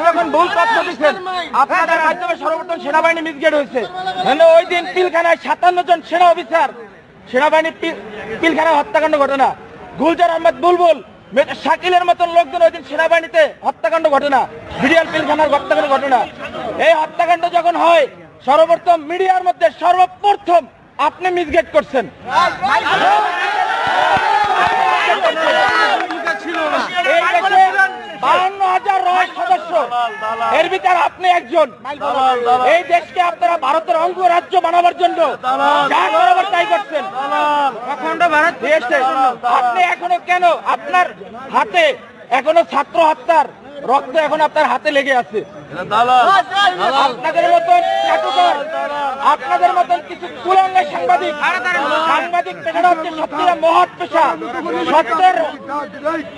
যখন ভুল তথ্য দিচ্ছেন আপনাদের মাধ্যমে সর্বপ্রথম সেনাবাহিনী মিসগাইড হয়েছে। ওই দিন পিলখানায় 57 জন সেনা অফিসার সেনাবাহিনী পিলখানায় হত্যাকাণ্ড ঘটনা, গুলজার আহমেদ বুলবুল শাকিলের মতন লোকজন ওই দিন সেনাবাহিনীতে হত্যাকাণ্ড ঘটনা, বিডিআর পিলখানার হত্যাকাণ্ড ঘটনা। এই হত্যাকাণ্ড যখন হয় সর্বপ্রথম মিডিয়ার মধ্যে সর্বপ্রথম আপনি মিসগাইড করছেন। এই দেশে 52,000 রয় সদস্য, এর ভিতরে আপনি একজন। এই দেশকে আপনারা ভারতের অঙ্গরাজ্য বানাবার জন্য যা করাবার তাই করছেন। আপনি এখনো কেন আপনার হাতে এখনো ছাত্র হত্যার রক্ত এখন আপনার হাতে লেগে আছে? আপনাদের মতন আপনাদের মতন কিছু কুলাঙ্গা সাংবাদিক পেশাটা হচ্ছে সত্যিটা মহৎ পেশা, সত্যের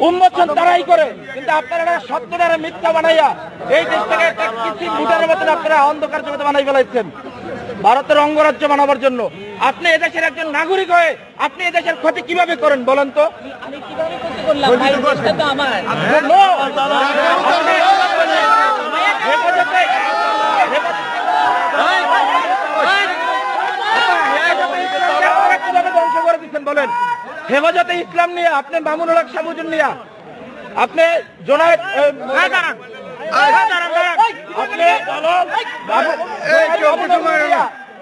উন্মোচন তারাই করে, কিন্তু আপনারা সত্যটা মিথ্যা বানাইয়া এই দেশ থেকে একটা কিছু মুটার মতন আপনারা অন্ধকার জগতে বানাই ফেলাইছেন ভারতের অঙ্গরাজ্য বানাবার জন্য। আপনি এদেশের একজন নাগরিক হয়ে আপনি এদেশের ক্ষতি কিভাবে করেন বলেন তো? ধ্বংস করে দিচ্ছেন বলেন? হেফাজতে ইসলাম নিয়ে আপনি মামুনুল হক সাবুজুর নিয়ে আপনি জোনায়েদ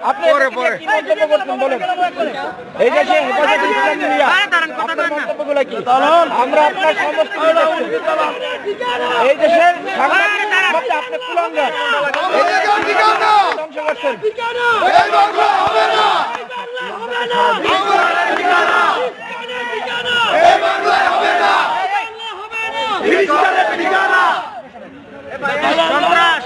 আপনি কি মন্তব্য করছেন বলেন? এই দেশে হেফাজতে ইসলাম নিয়ে মন্তব্যগুলো কি? আমরা আপনার সমস্ত এই দেশের আপনি কুলাঙ্গার ধ্বংস করছেন। সন্ত্রাস